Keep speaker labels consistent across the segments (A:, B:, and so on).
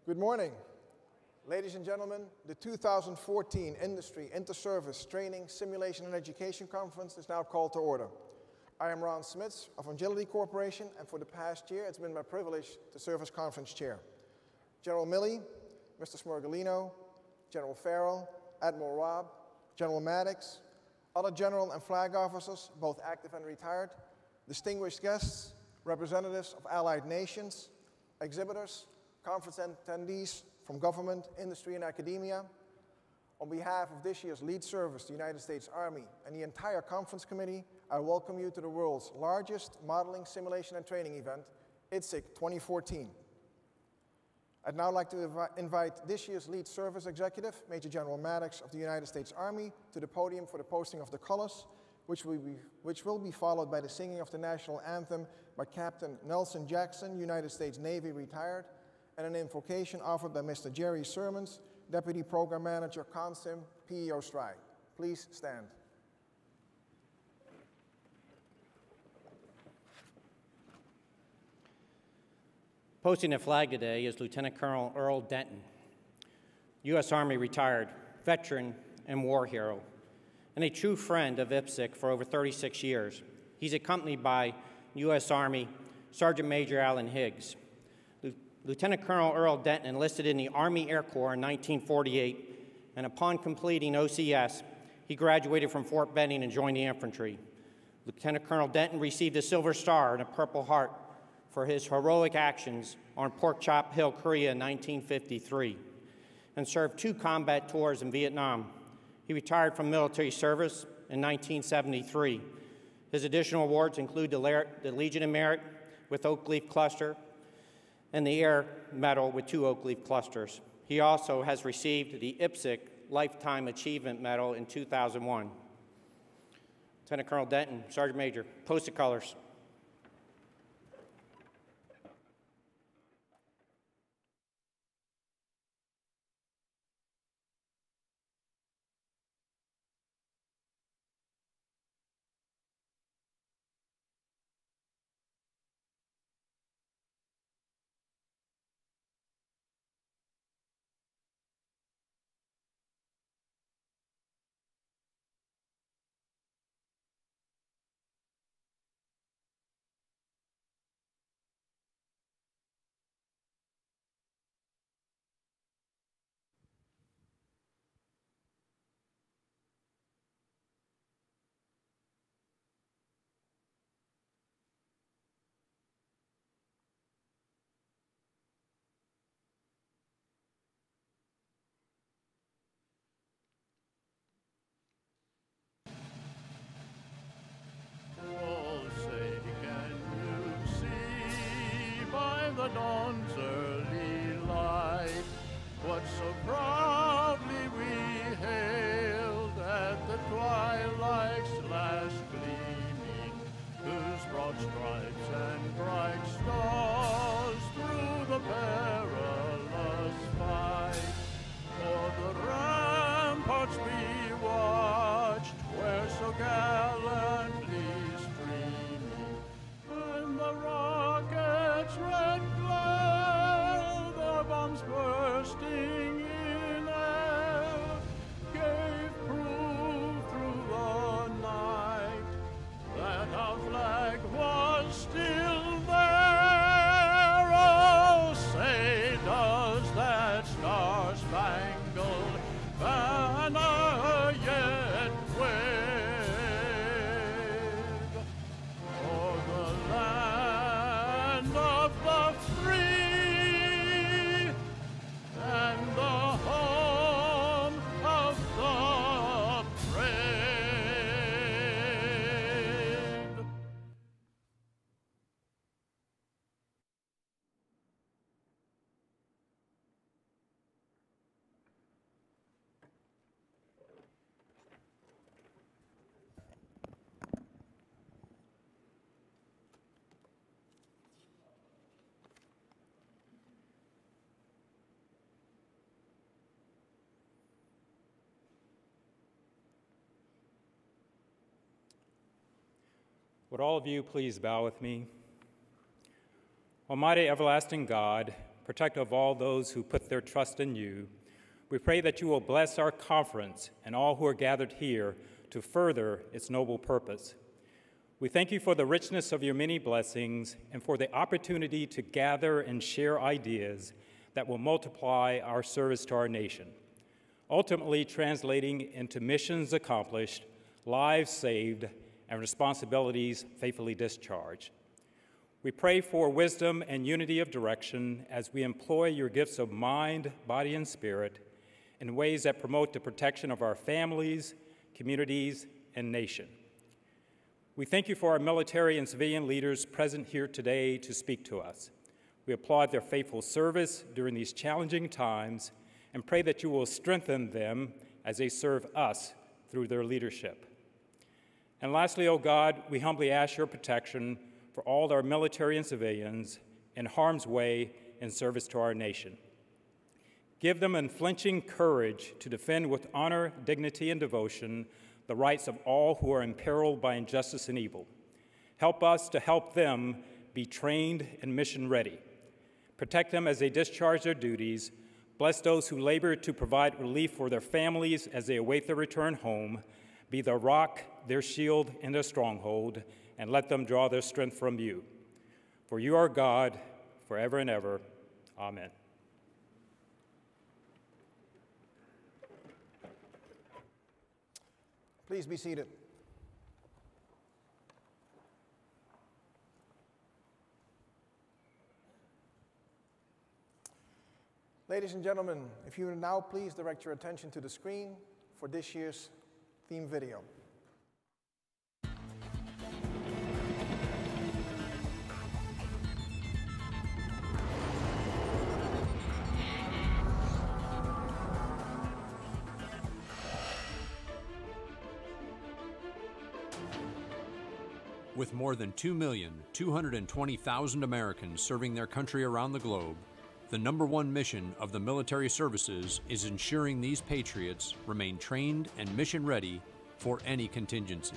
A: Good morning. Ladies and gentlemen, the 2014 Industry, Inter-Service, Training, Simulation and Education Conference is now called to order. I am Ron Smits of Agility Corporation, and for the past year it's been my privilege to serve as conference chair. General Milley, Mr. Smorgalino, General Farrell, Admiral Robb, General Maddox, other general and flag officers, both active and retired, distinguished guests, representatives of allied nations, exhibitors, conference attendees from government, industry, and academia. On behalf of this year's lead service, the United States Army, and the entire conference committee, I welcome you to the world's largest modeling, simulation, and training event, IITSEC 2014. I'd now like to invite this year's lead service executive, Major General Maddox of the United States Army, to the podium for the posting of the colors, which will be followed by the singing of the national anthem by Captain Nelson Jackson, United States Navy, retired, and an invocation offered by Mr. Jerry Sermons, Deputy Program Manager, CONSIM, PEO Stride. Please stand.
B: Posting the flag today is Lieutenant Colonel Earl Denton, U.S. Army retired, veteran and war hero, and a true friend of IITSEC for over 36 years. He's accompanied by U.S. Army Sergeant Major Alan Higgs. Lieutenant Colonel Earl Denton enlisted in the Army Air Corps in 1948, and upon completing OCS, he graduated from Fort Benning and joined the infantry. Lieutenant Colonel Denton received a Silver Star and a Purple Heart for his heroic actions on Pork Chop Hill, Korea in 1953, and served 2 combat tours in Vietnam. He retired from military service in 1973. His additional awards include the Legion of Merit with Oak Leaf Cluster, and the Air Medal with 2 Oak Leaf Clusters. He also has received the IITSEC Lifetime Achievement Medal in 2001. Lieutenant Colonel Denton, Sergeant Major, post the colors.
C: The dawn's early light, what so proudly we hailed at the twilight's last gleaming, whose broad stripes and bright stars through the perilous fight, o'er the ramparts we watched, where so gallantly streaming, and the rockets red glare, the bombs bursting in air, gave proof through the night that our flag was still there. Oh, say does that star-spangled banner yet wave o'er the land of the free and the home of the brave.
D: Would all of you please bow with me? Almighty everlasting God, protector of all those who put their trust in you, we pray that you will bless our conference and all who are gathered here to further its noble purpose. We thank you for the richness of your many blessings and for the opportunity to gather and share ideas that will multiply our service to our nation, ultimately translating into missions accomplished, lives saved, and responsibilities faithfully discharged. We pray for wisdom and unity of direction as we employ your gifts of mind, body, and spirit in ways that promote the protection of our families, communities, and nation. We thank you for our military and civilian leaders present here today to speak to us. We applaud their faithful service during these challenging times and pray that you will strengthen them as they serve us through their leadership. And lastly, O God, we humbly ask your protection for all our military and civilians in harm's way in service to our nation. Give them unflinching courage to defend with honor, dignity, and devotion the rights of all who are imperiled by injustice and evil. Help us to help them be trained and mission ready. Protect them as they discharge their duties. Bless those who labor to provide relief for their families as they await their return home. Be their rock, their shield, and their stronghold, and let them draw their strength from you. For you are God, forever and ever. Amen.
A: Please be seated. Ladies and gentlemen, if you would now please direct your attention to the screen for this year's theme video.
E: With more than 2,220,000 Americans serving their country around the globe, the #1 mission of the military services is ensuring these patriots remain trained and mission ready for any contingency.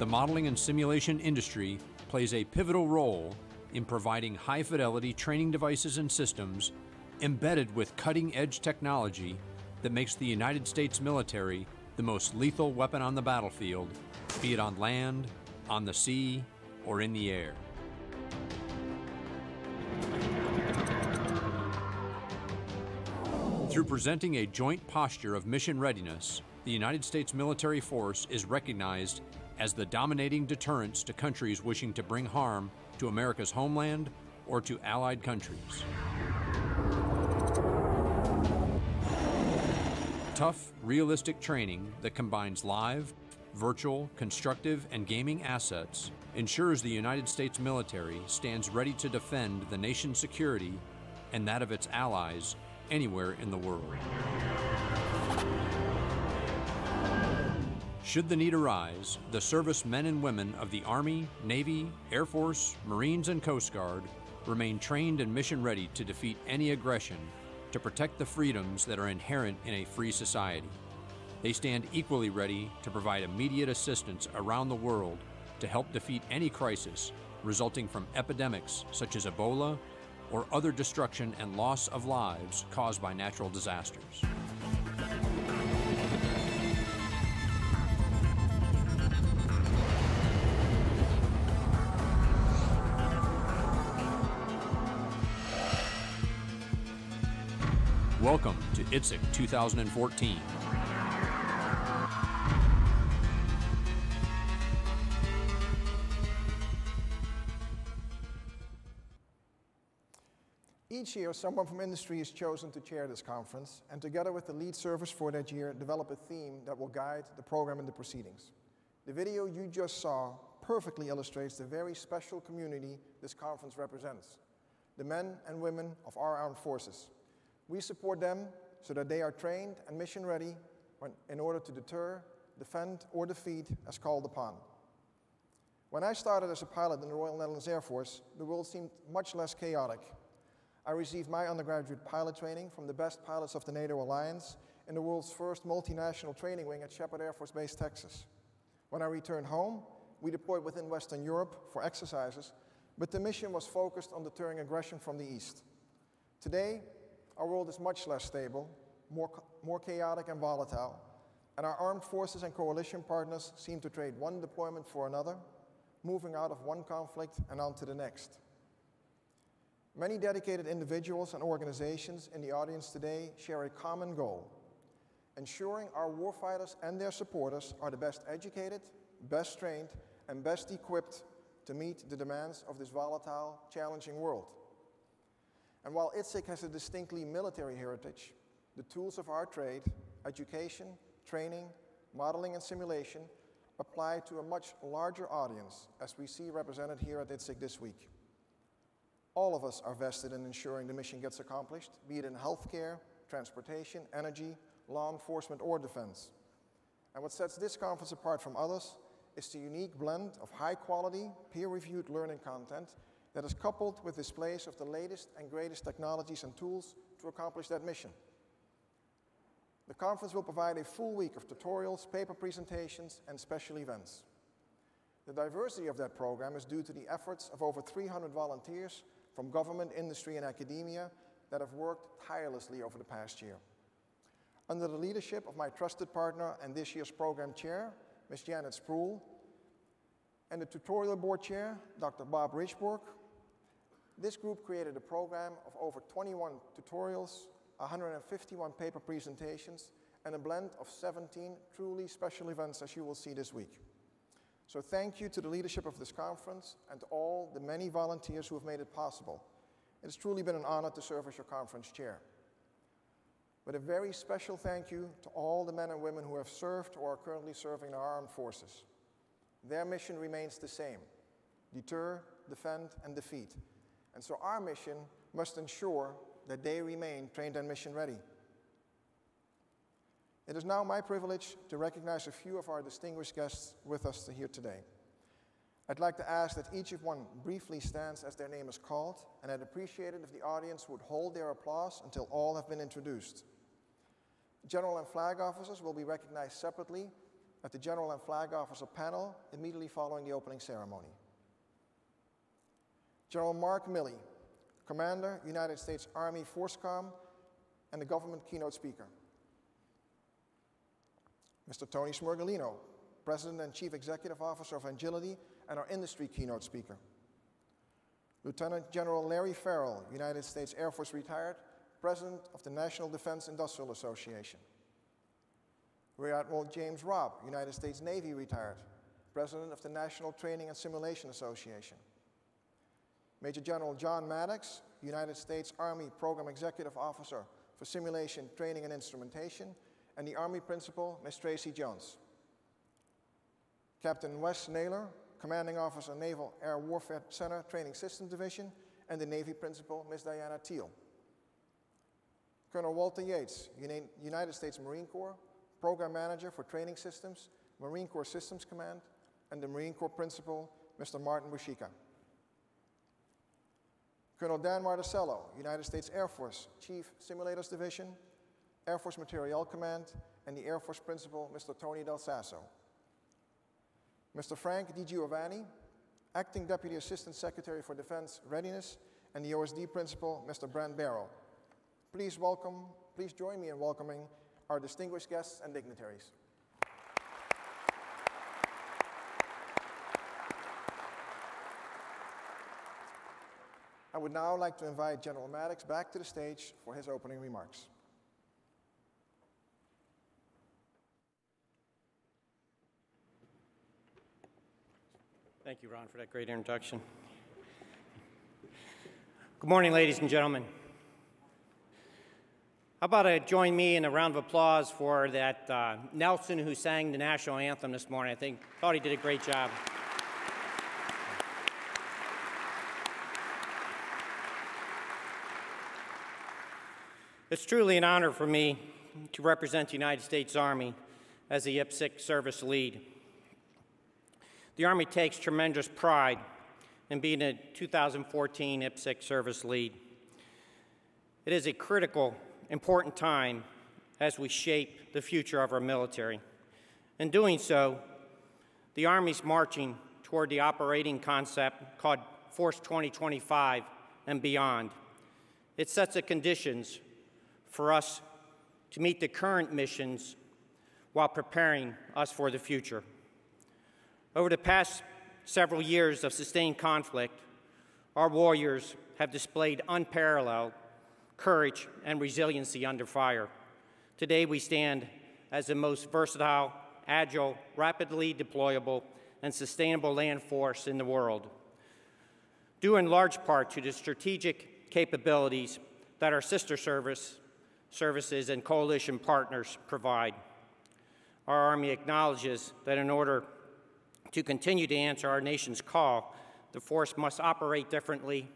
E: The modeling and simulation industry plays a pivotal role in providing high-fidelity training devices and systems embedded with cutting-edge technology that makes the United States military the most lethal weapon on the battlefield, be it on land, on the sea, or in the air. Through presenting a joint posture of mission readiness, the United States military force is recognized as the dominating deterrence to countries wishing to bring harm to America's homeland or to allied countries. Tough, realistic training that combines live, virtual, constructive, and gaming assets ensures the United States military stands ready to defend the nation's security and that of its allies anywhere in the world. Should the need arise, the servicemen and women of the Army, Navy, Air Force, Marines, and Coast Guard remain trained and mission ready to defeat any aggression to protect the freedoms that are inherent in a free society. They stand equally ready to provide immediate assistance around the world to help defeat any crisis resulting from epidemics such as Ebola or other destruction and loss of lives caused by natural disasters. Welcome to IITSEC 2014.
A: Each year, someone from industry is chosen to chair this conference, and together with the lead service for that year, develop a theme that will guide the program and the proceedings. The video you just saw perfectly illustrates the very special community this conference represents, the men and women of our armed forces. We support them so that they are trained and mission ready in order to deter, defend, or defeat as called upon. When I started as a pilot in the Royal Netherlands Air Force, the world seemed much less chaotic. I received my undergraduate pilot training from the best pilots of the NATO alliance in the world's first multinational training wing at Shepherd Air Force Base, Texas. When I returned home, we deployed within Western Europe for exercises, but the mission was focused on deterring aggression from the East. Today, our world is much less stable, more chaotic and volatile, and our armed forces and coalition partners seem to trade one deployment for another, moving out of one conflict and on to the next. Many dedicated individuals and organizations in the audience today share a common goal: ensuring our warfighters and their supporters are the best educated, best trained, and best equipped to meet the demands of this volatile, challenging world. And while IITSEC has a distinctly military heritage, the tools of our trade, education, training, modeling, and simulation apply to a much larger audience, as we see represented here at IITSEC this week. All of us are vested in ensuring the mission gets accomplished, be it in healthcare, transportation, energy, law enforcement, or defense. And what sets this conference apart from others is the unique blend of high-quality, peer-reviewed learning content that is coupled with displays of the latest and greatest technologies and tools to accomplish that mission. The conference will provide a full week of tutorials, paper presentations, and special events. The diversity of that program is due to the efforts of over 300 volunteers from government, industry, and academia that have worked tirelessly over the past year. Under the leadership of my trusted partner and this year's program chair, Ms. Janet Sproul, and the tutorial board chair, Dr. Bob Richburg, this group created a program of over 21 tutorials, 151 paper presentations, and a blend of 17 truly special events, as you will see this week. So thank you to the leadership of this conference and to all the many volunteers who have made it possible. It has truly been an honor to serve as your conference chair. But a very special thank you to all the men and women who have served or are currently serving in our armed forces. Their mission remains the same: deter, defend, and defeat. And so our mission must ensure that they remain trained and mission ready. It is now my privilege to recognize a few of our distinguished guests with us here today. I'd like to ask that each of one briefly stands as their name is called, and I'd appreciate it if the audience would hold their applause until all have been introduced. General and flag officers will be recognized separately at the General and Flag Officer panel immediately following the opening ceremony. General Mark Milley, Commander, United States Army Force Com, and the government keynote speaker. Mr. Tony Smorgalino, President and Chief Executive Officer of Agility and our industry keynote speaker. Lieutenant General Larry Farrell, United States Air Force retired, President of the National Defense Industrial Association. Rear Admiral James Robb, United States Navy retired, President of the National Training and Simulation Association. Major General John Maddox, United States Army Program Executive Officer for Simulation, Training, and Instrumentation, and the Army Principal, Ms. Tracy Jones. Captain Wes Naylor, Commanding Officer, Naval Air Warfare Center Training Systems Division, and the Navy Principal, Ms. Diana Teal. Colonel Walter Yates, United States Marine Corps, Program Manager for Training Systems, Marine Corps Systems Command, and the Marine Corps Principal, Mr. Martin Bushika. Colonel Dan Marticello, United States Air Force, Chief Simulators Division, Air Force Materiel Command, and the Air Force Principal, Mr. Tony Del Sasso. Mr. Frank DiGiovanni, Acting Deputy Assistant Secretary for Defense Readiness, and the OSD Principal, Mr. Brent Barrow. Please join me in welcoming our distinguished guests and dignitaries. I would now like to invite General Maddox back to the stage for his opening remarks.
B: Thank you, Ron, for that great introduction. Good morning, ladies and gentlemen. How about join me in a round of applause for that Nelson who sang the national anthem this morning. Thought he did a great job. It's truly an honor for me to represent the United States Army as the IITSEC service lead. The Army takes tremendous pride in being a 2014 IITSEC service lead. It is a critical, important time as we shape the future of our military. In doing so, The Army's marching toward the operating concept called Force 2025 and beyond. It sets the conditions for us to meet the current missions while preparing us for the future. Over the past several years of sustained conflict, our warriors have displayed unparalleled courage and resiliency under fire. Today, we stand as the most versatile, agile, rapidly deployable, and sustainable land force in the world, due in large part to the strategic capabilities that our sister services and coalition partners provide. Our Army acknowledges that in order to continue to answer our nation's call, the force must operate differently,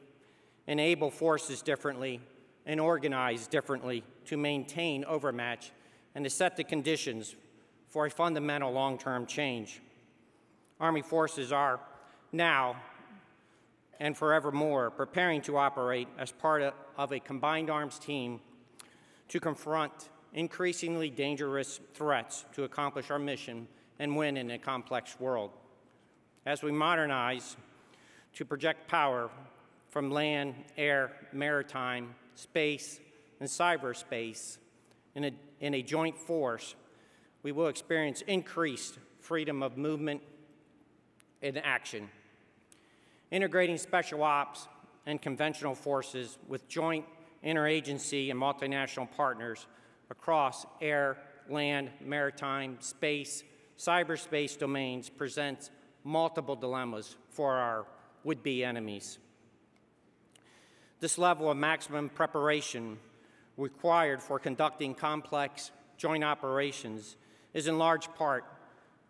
B: enable forces differently, and organize differently to maintain overmatch and to set the conditions for a fundamental long-term change. Army forces are now and forevermore preparing to operate as part of a combined arms team to confront increasingly dangerous threats to accomplish our mission and win in a complex world. As we modernize to project power from land, air, maritime, space, and cyberspace in a joint force, we will experience increased freedom of movement and action. Integrating special ops and conventional forces with joint interagency and multinational partners across air, land, maritime, space, cyberspace domains presents multiple dilemmas for our would-be enemies. This level of maximum preparation required for conducting complex joint operations is in large part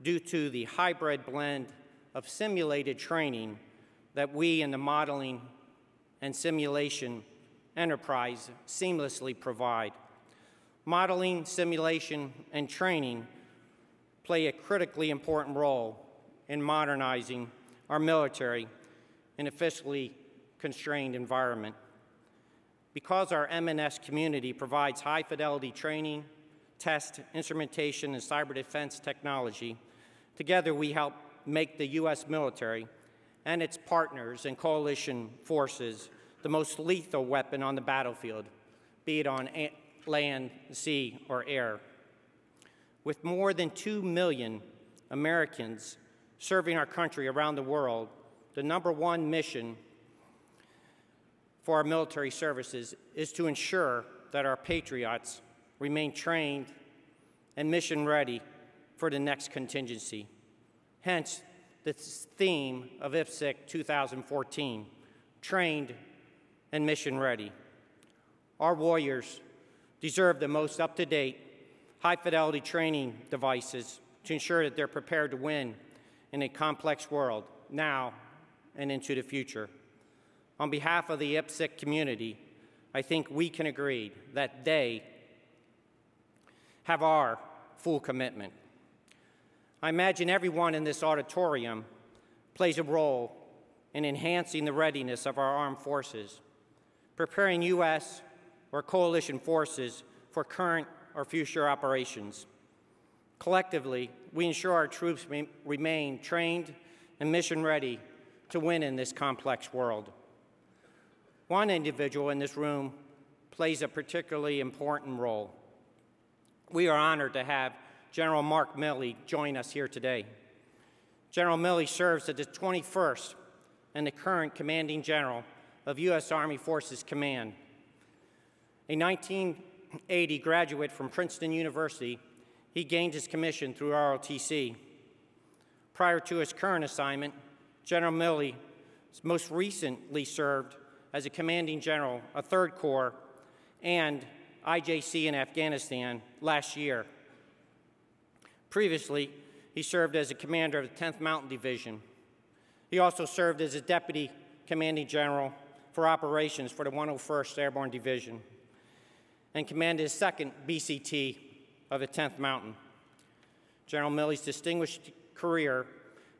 B: due to the hybrid blend of simulated training that we in the modeling and simulation enterprise seamlessly provide. Modeling, simulation, and training play a critically important role in modernizing our military in a fiscally constrained environment. Because our M&S community provides high-fidelity training, test, instrumentation, and cyber defense technology, together we help make the U.S. military and its partners and coalition forces the most lethal weapon on the battlefield, be it on land, sea, or air. With more than 2 million Americans serving our country around the world, the #1 mission for our military services is to ensure that our patriots remain trained and mission ready for the next contingency. Hence, the theme of IITSEC 2014, Trained and Mission Ready. Our warriors deserve the most up-to-date, high-fidelity training devices to ensure that they're prepared to win in a complex world now and into the future. On behalf of the IITSEC community, I think we can agree that they have our full commitment. I imagine everyone in this auditorium plays a role in enhancing the readiness of our armed forces, preparing U.S. or coalition forces for current or future operations. Collectively, we ensure our troops remain trained and mission ready to win in this complex world. One individual in this room plays a particularly important role. We are honored to have General Mark Milley join us here today. General Milley serves as the 21st and the current commanding general of U.S. Army Forces Command. A 1980 graduate from Princeton University, he gained his commission through ROTC. Prior to his current assignment, General Milley most recently served as a commanding general of 3rd Corps and IJC in Afghanistan last year. Previously, he served as a commander of the 10th Mountain Division. He also served as a deputy commanding general for operations for the 101st Airborne Division and commanded his 2nd BCT of the 10th Mountain. General Milley's distinguished career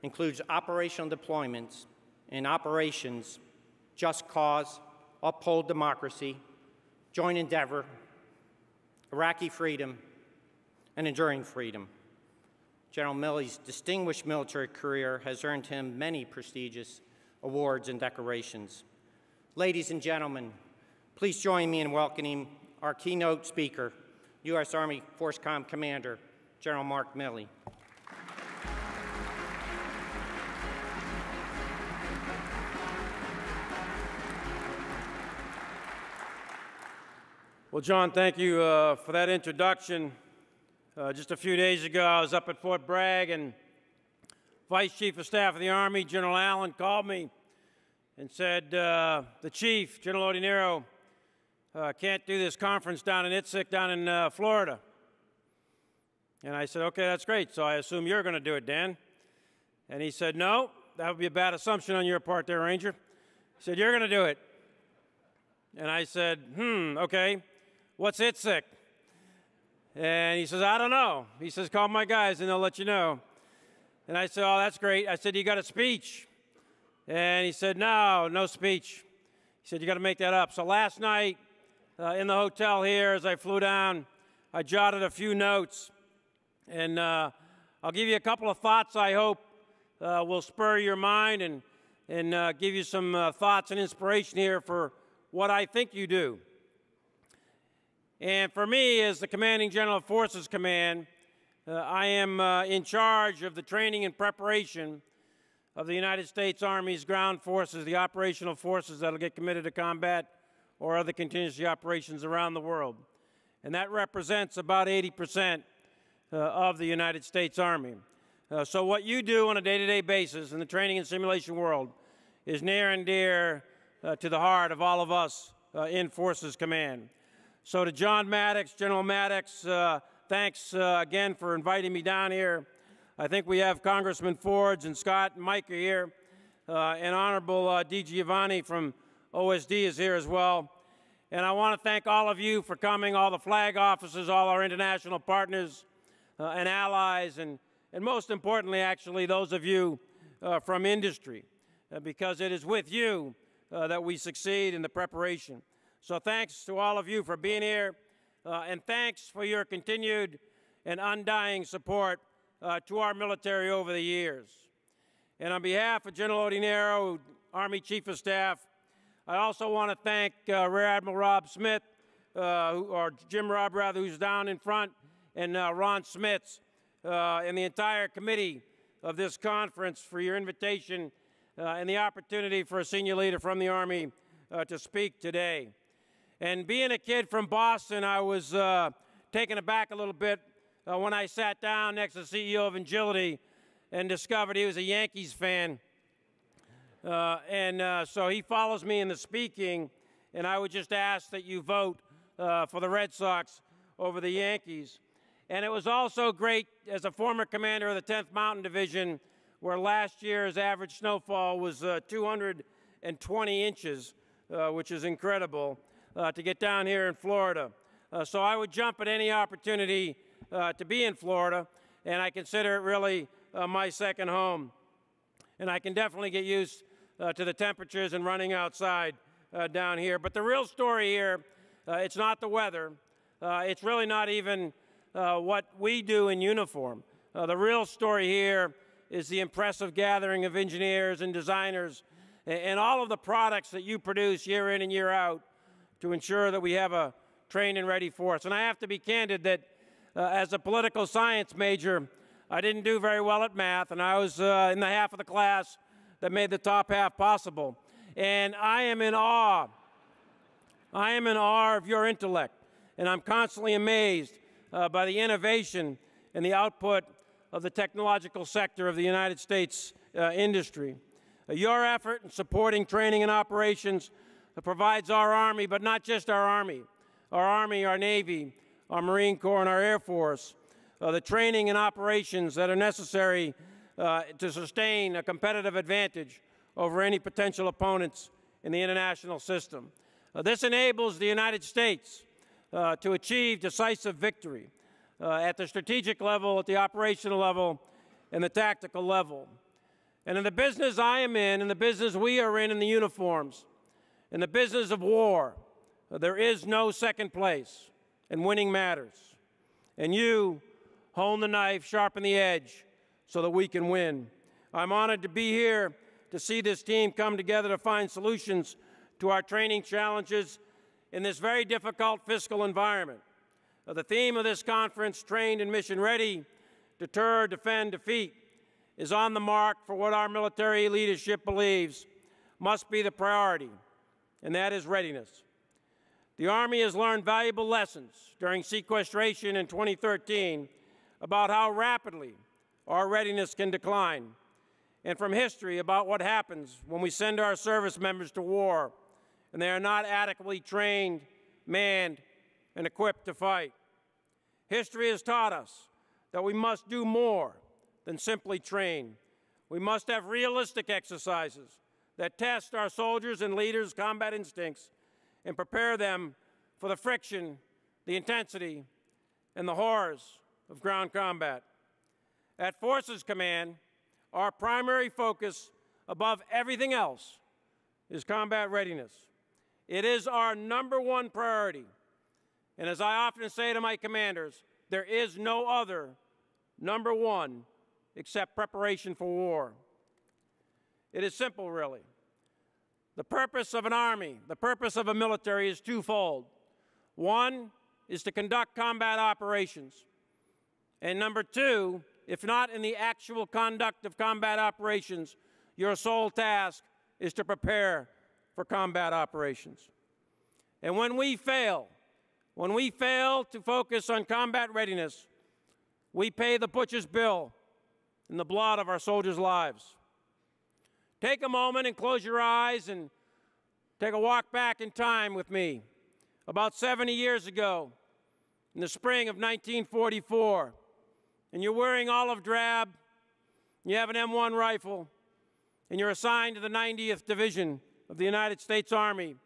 B: includes operational deployments in operations Just Cause, Uphold Democracy, Joint Endeavor, Iraqi Freedom, and Enduring Freedom. General Milley's distinguished military career has earned him many prestigious awards and decorations. Ladies and gentlemen, please join me in welcoming our keynote speaker, U.S. Army Force Com Commander, General Mark Milley.
F: Well, John, thank you for that introduction. Just a few days ago, I was up at Fort Bragg, and Vice Chief of Staff of the Army, General Allen, called me and said, the Chief, General Odinero, can't do this conference down in IITSEC down in Florida. And I said, okay, that's great, so I assume you're going to do it, Dan. And he said, no, that would be a bad assumption on your part there, Ranger. He said, you're going to do it. And I said, okay, what's IITSEC? And he says, I don't know. He says, call my guys and they'll let you know. And I said, oh, that's great. I said, you got a speech? And he said, no speech. He said, you got to make that up. So last night in the hotel here, as I flew down, I jotted a few notes. And I'll give you a couple of thoughts I hope will spur your mind and give you some thoughts and inspiration here for what I think you do. And for me, as the Commanding General of Forces Command, I am in charge of the training and preparation of the United States Army's ground forces, the operational forces that will get committed to combat or other contingency operations around the world. And that represents about 80% of the United States Army. So what you do on a day-to-day basis in the training and simulation world is near and dear to the heart of all of us in Forces Command. So to John Maddox, General Maddox, thanks again for inviting me down here. I think we have Congressman Forge and Scott and Mike are here, and Honorable D. Giovanni from OSD is here as well. And I want to thank all of you for coming, all the flag officers, all our international partners and allies, and most importantly, actually, those of you from industry, because it is with you that we succeed in the preparation. So thanks to all of you for being here, and thanks for your continued and undying support to our military over the years. And on behalf of General Odinero, Army Chief of Staff, I also want to thank Rear Admiral Rob Smith, or Jim Robb rather, who's down in front, and Ron Smits, and the entire committee of this conference for your invitation and the opportunity for a senior leader from the Army to speak today. And being a kid from Boston, I was taken aback a little bit when I sat down next to the CEO of Agility and discovered he was a Yankees fan. So he follows me in the speaking, and I would just ask that you vote for the Red Sox over the Yankees. And it was also great as a former commander of the 10th Mountain Division, where last year's average snowfall was 220 inches, which is incredible, to get down here in Florida. So I would jump at any opportunity to be in Florida, and I consider it really my second home. And I can definitely get used to the temperatures and running outside down here. But the real story here, it's not the weather. It's really not even what we do in uniform. The real story here is the impressive gathering of engineers and designers and all of the products that you produce year in and year out to ensure that we have a trained and ready force. And I have to be candid that as a political science major, I didn't do very well at math, and I was in the half of the class that made the top half possible. And I am in awe. I am in awe of your intellect, and I'm constantly amazed by the innovation and the output of the technological sector of the United States industry. Your effort in supporting training and operations provides our Army, but not just our Army, our Navy, our Marine Corps, and our Air Force, the training and operations that are necessary to sustain a competitive advantage over any potential opponents in the international system. This enables the United States to achieve decisive victory at the strategic level, at the operational level, and the tactical level. And in the business I am in the business we are in the uniforms, in the business of war, there is no second place, and winning matters. And you hone the knife, sharpen the edge, so that we can win. I'm honored to be here to see this team come together to find solutions to our training challenges in this very difficult fiscal environment. The theme of this conference, Trained and Mission Ready, Deter, Defend, Defeat, is on the mark for what our military leadership believes must be the priority, and that is readiness. The Army has learned valuable lessons during sequestration in 2013 about how rapidly our readiness can decline, and from history about what happens when we send our service members to war and they are not adequately trained, manned, and equipped to fight. History has taught us that we must do more than simply train. We must have realistic exercises that test our soldiers' and leaders' combat instincts and prepare them for the friction, the intensity, and the horrors of ground combat. At Forces Command, our primary focus above everything else is combat readiness. It is our #1 priority. And as I often say to my commanders, there is no other #1 except preparation for war. It is simple, really. The purpose of an army, the purpose of a military is twofold. One is to conduct combat operations. And #2, if not in the actual conduct of combat operations, your sole task is to prepare for combat operations. And when we fail to focus on combat readiness, we pay the butcher's bill in the blood of our soldiers' lives. Take a moment and close your eyes and take a walk back in time with me. About 70 years ago, in the spring of 1944, and you're wearing olive drab, you have an M1 rifle, and you're assigned to the 90th Division of the United States Army,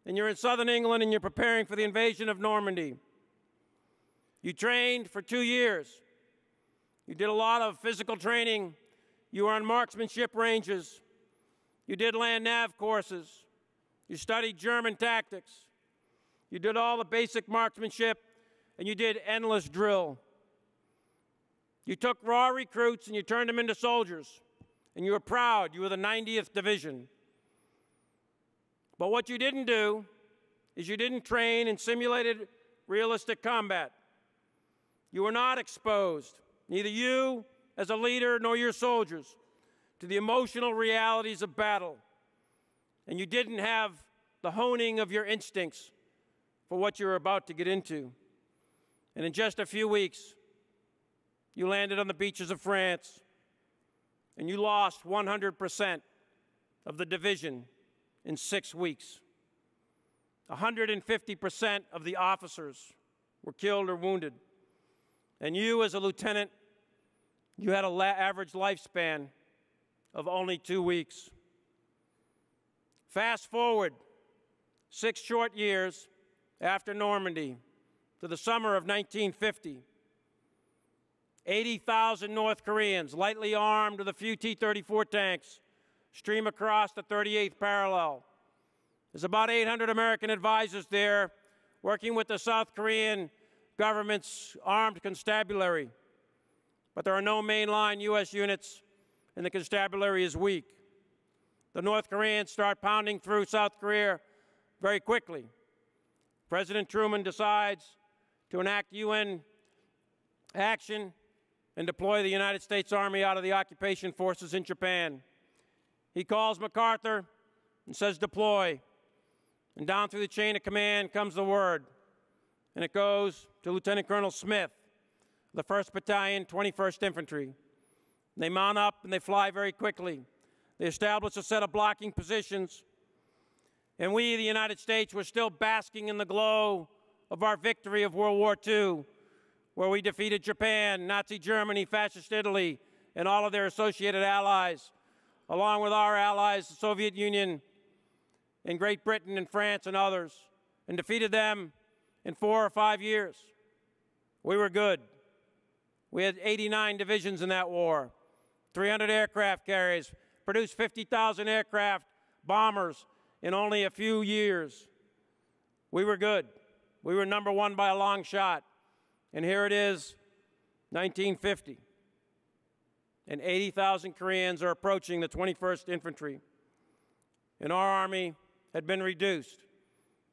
F: and you're in southern England and you're preparing for the invasion of Normandy. You trained for 2 years. You did a lot of physical training. You were on marksmanship ranges. You did land nav courses. You studied German tactics. You did all the basic marksmanship, and you did endless drill. You took raw recruits and you turned them into soldiers, and you were proud. You were the 90th Division. But what you didn't do is you didn't train in simulated realistic combat. You were not exposed, neither you as a leader nor your soldiers, to the emotional realities of battle. And you didn't have the honing of your instincts for what you were about to get into. And in just a few weeks, you landed on the beaches of France, and you lost 100% of the division in 6 weeks. 150% of the officers were killed or wounded. And you, as a lieutenant, you had an average lifespan of only 2 weeks. Fast forward 6 short years after Normandy to the summer of 1950. 80,000 North Koreans, lightly armed with a few T-34 tanks, stream across the 38th parallel. There's about 800 American advisors there working with the South Korean government's armed constabulary. But there are no mainline U.S. units, and the constabulary is weak. The North Koreans start pounding through South Korea very quickly. President Truman decides to enact UN action and deploy the United States Army out of the occupation forces in Japan. He calls MacArthur and says, deploy. And down through the chain of command comes the word. And it goes to Lieutenant Colonel Smith, the 1st Battalion, 21st Infantry. They mount up and they fly very quickly. They establish a set of blocking positions. And we, the United States, were still basking in the glow of our victory of World War II, where we defeated Japan, Nazi Germany, Fascist Italy, and all of their associated allies, along with our allies, the Soviet Union, and Great Britain and France and others, and defeated them in 4 or 5 years. We were good. We had 89 divisions in that war, 300 aircraft carriers, produced 50,000 aircraft, bombers in only a few years. We were good. We were #1 by a long shot. And here it is, 1950. and 80,000 Koreans are approaching the 21st Infantry. And our Army had been reduced.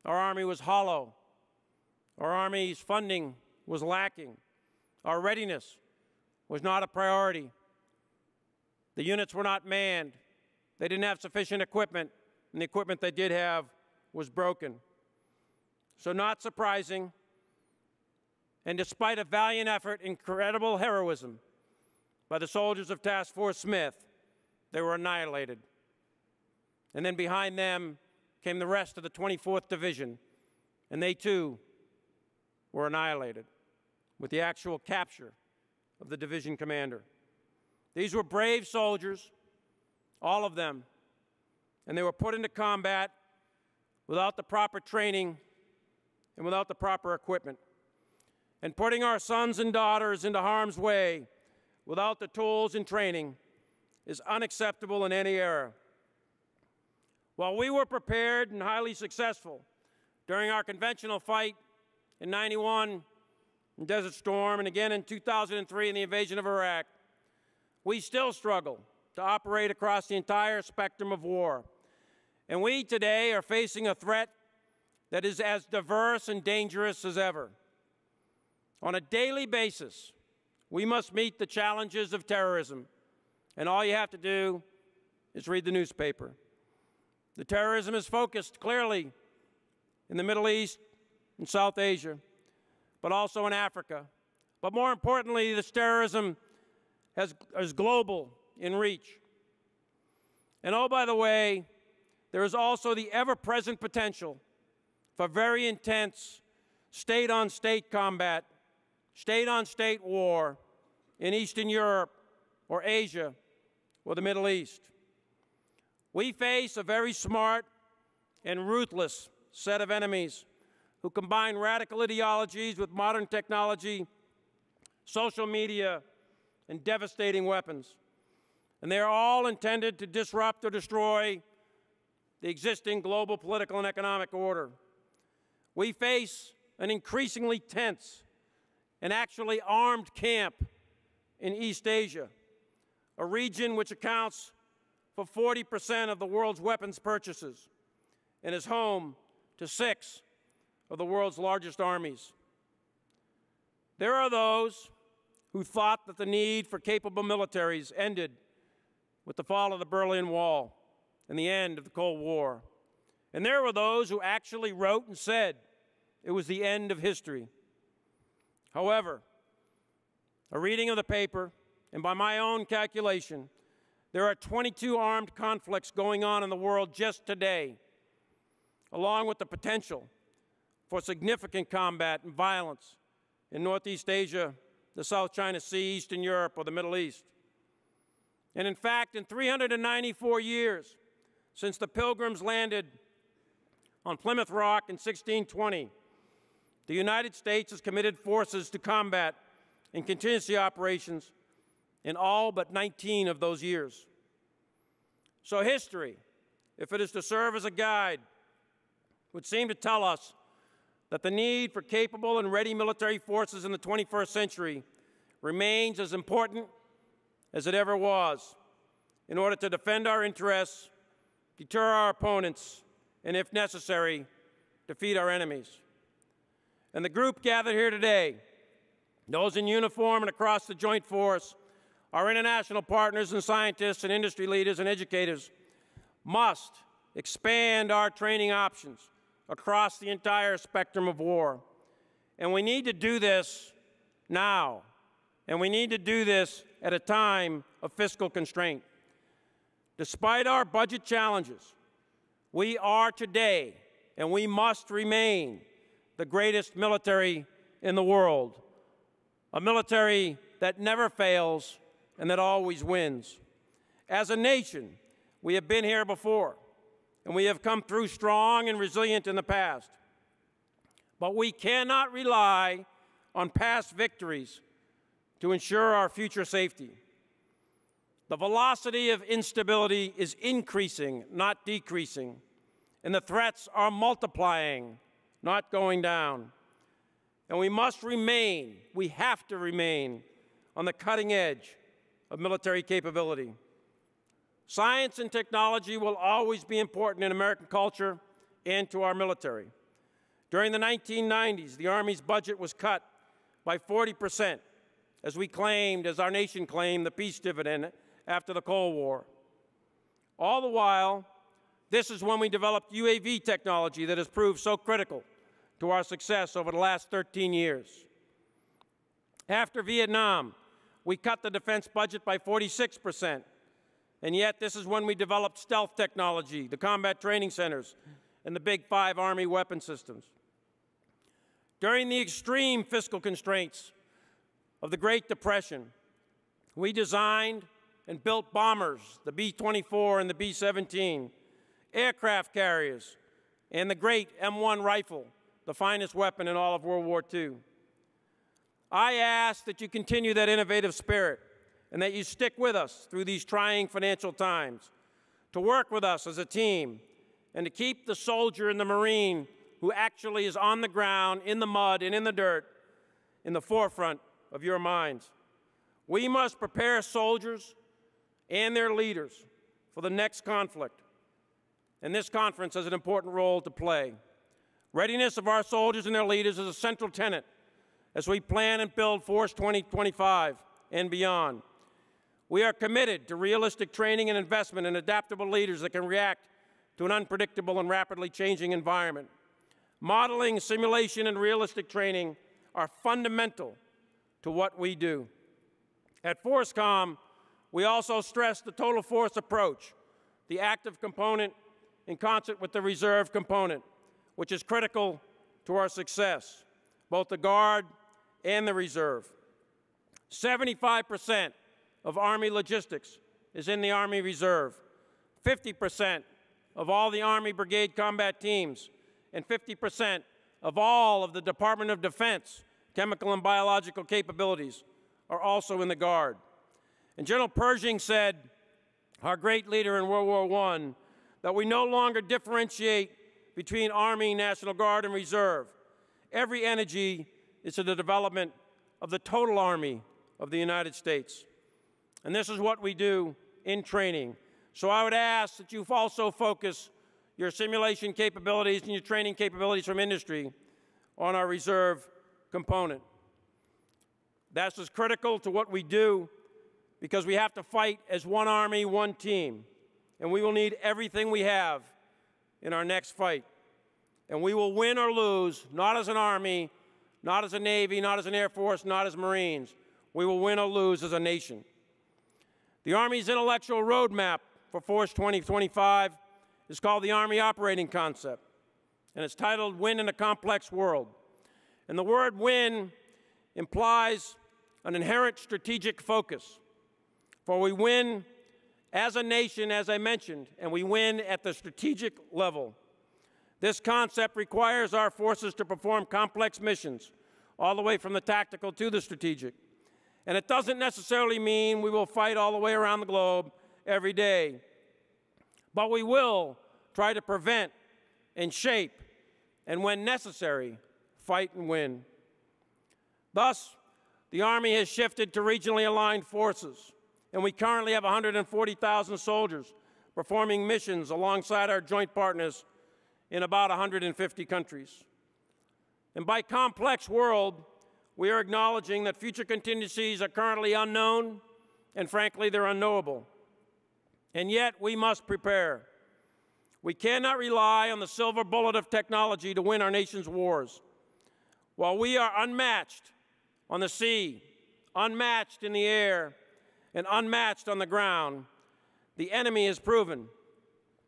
F: Our Army was hollow. Our Army's funding was lacking. Our readiness was not a priority. The units were not manned. They didn't have sufficient equipment, and the equipment they did have was broken. So not surprising, and despite a valiant effort, incredible heroism by the soldiers of Task Force Smith, they were annihilated. And then behind them came the rest of the 24th Division, and they too were annihilated with the actual capture of the division commander. These were brave soldiers, all of them, and they were put into combat without the proper training and without the proper equipment. And putting our sons and daughters into harm's way without the tools and training is unacceptable in any era. While we were prepared and highly successful during our conventional fight in '91 in Desert Storm and again in 2003 in the invasion of Iraq, we still struggle to operate across the entire spectrum of war. And we today are facing a threat that is as diverse and dangerous as ever. On a daily basis, we must meet the challenges of terrorism, and all you have to do is read the newspaper. The terrorism is focused clearly in the Middle East and South Asia, but also in Africa. But more importantly, this terrorism is global in reach. And oh, by the way, there is also the ever-present potential for very intense state-on-state combat, state-on-state war in Eastern Europe or Asia or the Middle East. We face a very smart and ruthless set of enemies who combine radical ideologies with modern technology, social media, and devastating weapons. And they are all intended to disrupt or destroy the existing global political and economic order. We face an increasingly tense and actually armed camp in East Asia, a region which accounts for 40% of the world's weapons purchases and is home to 6 of the world's largest armies. There are those who thought that the need for capable militaries ended with the fall of the Berlin Wall and the end of the Cold War. And there were those who actually wrote and said it was the end of history. However, a reading of the paper, and by my own calculation, there are 22 armed conflicts going on in the world just today, along with the potential for significant combat and violence in Northeast Asia, the South China Sea, Eastern Europe, or the Middle East. And in fact, in 394 years since the Pilgrims landed on Plymouth Rock in 1620, the United States has committed forces to combat and contingency operations in all but 19 of those years. So history, if it is to serve as a guide, would seem to tell us that the need for capable and ready military forces in the 21st century remains as important as it ever was in order to defend our interests, deter our opponents, and if necessary, defeat our enemies. And the group gathered here today, those in uniform and across the Joint Force, our international partners and scientists and industry leaders and educators, must expand our training options across the entire spectrum of war. And we need to do this now. And we need to do this at a time of fiscal constraint. Despite our budget challenges, we are today, and we must remain, the greatest military in the world, a military that never fails and that always wins. As a nation, we have been here before, and we have come through strong and resilient in the past. But we cannot rely on past victories to ensure our future safety. The velocity of instability is increasing, not decreasing, and the threats are multiplying, not going down. And we must remain, we have to remain, on the cutting edge of military capability. Science and technology will always be important in American culture and to our military. During the 1990s, the Army's budget was cut by 40%, as our nation claimed, the peace dividend after the Cold War. All the while, this is when we developed UAV technology that has proved so critical to our success over the last 13 years. After Vietnam, we cut the defense budget by 46%, and yet this is when we developed stealth technology, the combat training centers, and the Big Five Army weapon systems. During the extreme fiscal constraints of the Great Depression, we designed and built bombers, the B-24 and the B-17, aircraft carriers, and the great M1 rifle, the finest weapon in all of World War II. I ask that you continue that innovative spirit and that you stick with us through these trying financial times, to work with us as a team, and to keep the soldier and the Marine who actually is on the ground, in the mud and in the dirt, in the forefront of your minds. We must prepare soldiers and their leaders for the next conflict, and this conference has an important role to play. Readiness of our soldiers and their leaders is a central tenet as we plan and build Force 2025 and beyond. We are committed to realistic training and investment in adaptable leaders that can react to an unpredictable and rapidly changing environment. Modeling, simulation, and realistic training are fundamental to what we do. At FORCECOM, we also stress the total force approach, the active component in concert with the reserve component, which is critical to our success, both the Guard and the Reserve. 75% of Army logistics is in the Army Reserve. 50% of all the Army Brigade combat teams and 50% of all of the Department of Defense chemical and biological capabilities are also in the Guard. And General Pershing said, our great leader in World War I, that we no longer differentiate between Army, National Guard, and Reserve. Every energy is to the development of the total Army of the United States. And this is what we do in training. So I would ask that you also focus your simulation capabilities and your training capabilities from industry on our reserve component. That's as critical to what we do because we have to fight as one Army, one team. And we will need everything we have in our next fight. And we will win or lose, not as an Army, not as a Navy, not as an Air Force, not as Marines. We will win or lose as a nation. The Army's intellectual roadmap for Force 2025 is called the Army Operating Concept, and it's titled Win in a Complex World. And the word win implies an inherent strategic focus, for we win as a nation, as I mentioned, and we win at the strategic level. This concept requires our forces to perform complex missions, all the way from the tactical to the strategic. And it doesn't necessarily mean we will fight all the way around the globe every day. But we will try to prevent and shape, and when necessary, fight and win. Thus, the Army has shifted to regionally aligned forces, and we currently have 140,000 soldiers performing missions alongside our joint partners in about 150 countries. And by complex world, we are acknowledging that future contingencies are currently unknown, and frankly, they're unknowable. And yet, we must prepare. We cannot rely on the silver bullet of technology to win our nation's wars. While we are unmatched on the sea, unmatched in the air, and unmatched on the ground, the enemy has proven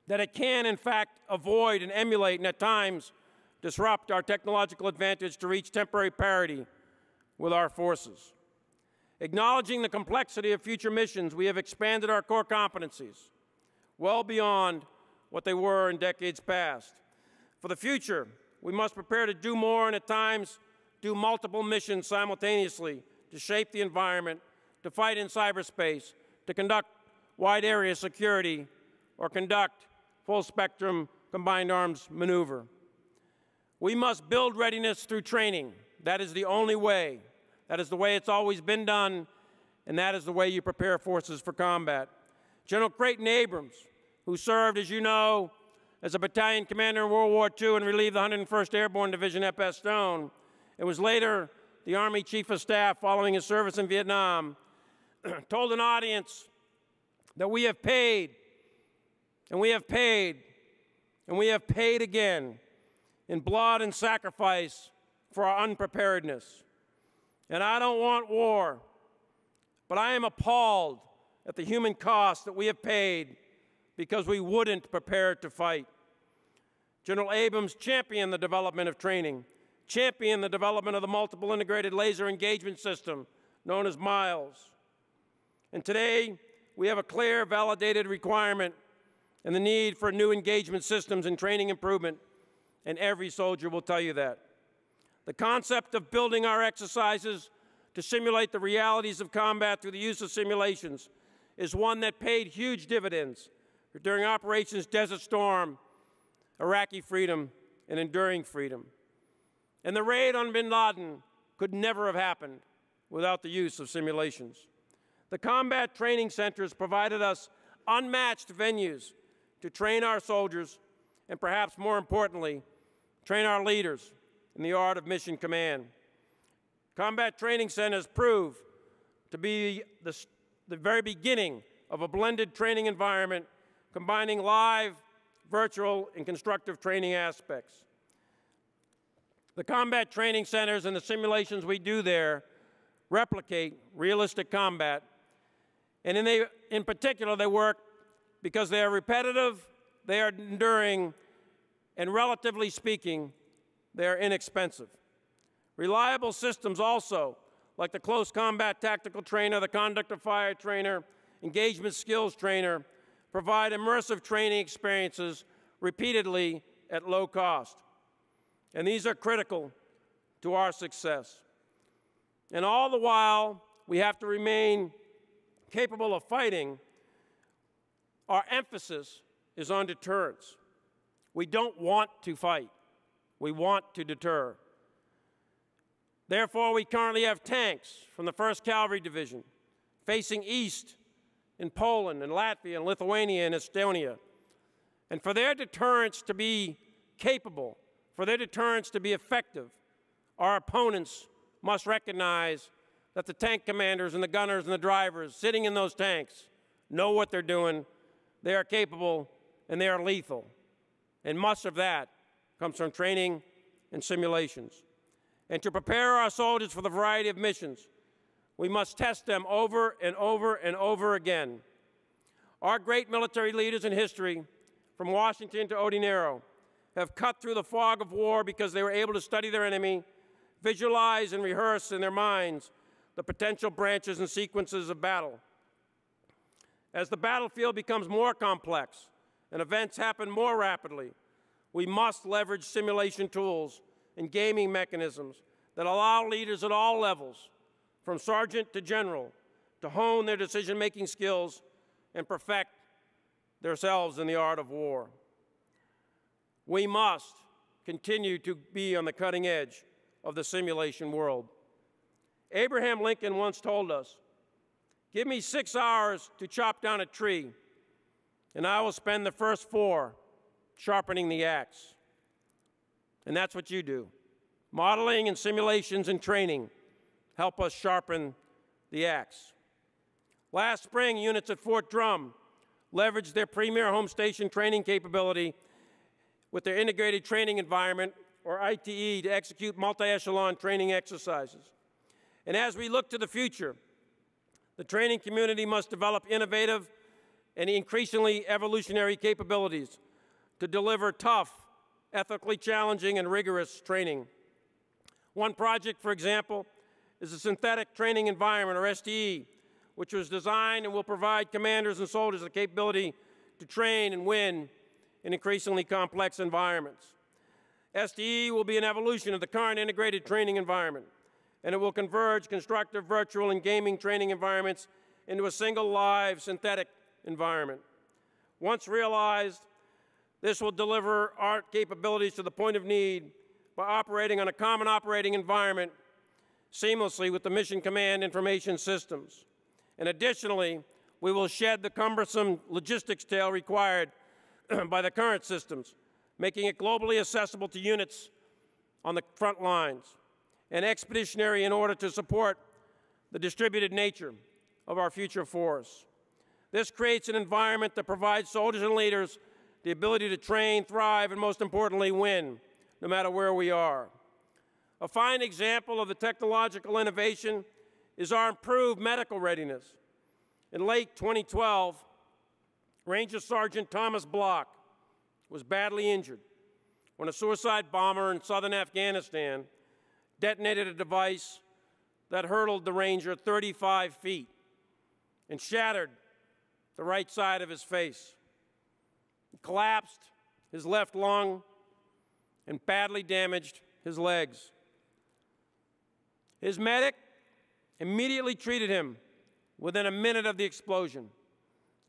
F: that it can, in fact, avoid and emulate and at times disrupt our technological advantage to reach temporary parity with our forces. Acknowledging the complexity of future missions, we have expanded our core competencies well beyond what they were in decades past. For the future, we must prepare to do more and at times do multiple missions simultaneously to shape the environment, to fight in cyberspace, to conduct wide area security, or conduct full-spectrum combined arms maneuver. We must build readiness through training. That is the only way. That is the way it's always been done, and that is the way you prepare forces for combat. General Creighton Abrams, who served, as you know, as a battalion commander in World War II and relieved the 101st Airborne Division at Bastogne, and was later the Army Chief of Staff following his service in Vietnam, told an audience that we have paid, and we have paid, and we have paid again in blood and sacrifice for our unpreparedness. And I don't want war, but I am appalled at the human cost that we have paid because we wouldn't prepare to fight. General Abrams championed the development of training, championed the development of the multiple integrated laser engagement system known as MILES. And today, we have a clear, validated requirement and the need for new engagement systems and training improvement, and every soldier will tell you that. The concept of building our exercises to simulate the realities of combat through the use of simulations is one that paid huge dividends during Operations Desert Storm, Iraqi Freedom, and Enduring Freedom. And the raid on bin Laden could never have happened without the use of simulations. The combat training centers provided us unmatched venues to train our soldiers and, perhaps more importantly, train our leaders in the art of mission command. Combat training centers prove to be the very beginning of a blended training environment combining live, virtual, and constructive training aspects. The combat training centers and the simulations we do there replicate realistic combat, and in particular, they work because they are repetitive, they are enduring, and relatively speaking, they are inexpensive. Reliable systems also, like the Close Combat Tactical Trainer, the Conduct of Fire Trainer, Engagement Skills Trainer, provide immersive training experiences repeatedly at low cost. And these are critical to our success. And all the while, we have to remain capable of fighting. Our emphasis is on deterrence. We don't want to fight. We want to deter. Therefore, we currently have tanks from the 1st Cavalry Division facing east in Poland and Latvia and Lithuania and Estonia. And for their deterrence to be capable, for their deterrence to be effective, our opponents must recognize that the tank commanders and the gunners and the drivers sitting in those tanks know what they're doing, they are capable, and they are lethal. And much of that comes from training and simulations. And to prepare our soldiers for the variety of missions, we must test them over and over and over again. Our great military leaders in history, from Washington to Odinero, have cut through the fog of war because they were able to study their enemy, visualize and rehearse in their minds the potential branches and sequences of battle. As the battlefield becomes more complex and events happen more rapidly, we must leverage simulation tools and gaming mechanisms that allow leaders at all levels, from sergeant to general, to hone their decision-making skills and perfect themselves in the art of war. We must continue to be on the cutting edge of the simulation world. Abraham Lincoln once told us, "Give me 6 hours to chop down a tree, and I will spend the first 4 sharpening the axe." And that's what you do. Modeling and simulations and training help us sharpen the axe. Last spring, units at Fort Drum leveraged their premier home station training capability with their integrated training environment, or ITE, to execute multi-echelon training exercises. And as we look to the future, the training community must develop innovative and increasingly evolutionary capabilities to deliver tough, ethically challenging, and rigorous training. One project, for example, is a synthetic training environment, or STE, which was designed and will provide commanders and soldiers the capability to train and win in increasingly complex environments. STE will be an evolution of the current integrated training environment, and it will converge constructive, virtual, and gaming training environments into a single live synthetic environment. Once realized, this will deliver our capabilities to the point of need by operating on a common operating environment seamlessly with the mission command information systems. And additionally, we will shed the cumbersome logistics tail required by the current systems, making it globally accessible to units on the front lines, and expeditionary in order to support the distributed nature of our future force. This creates an environment that provides soldiers and leaders the ability to train, thrive, and most importantly, win, no matter where we are. A fine example of the technological innovation is our improved medical readiness. In late 2012, Ranger Sergeant Thomas Block was badly injured when a suicide bomber in southern Afghanistan detonated a device that hurtled the Ranger 35 feet and shattered the right side of his face. He collapsed his left lung and badly damaged his legs. His medic immediately treated him within a minute of the explosion.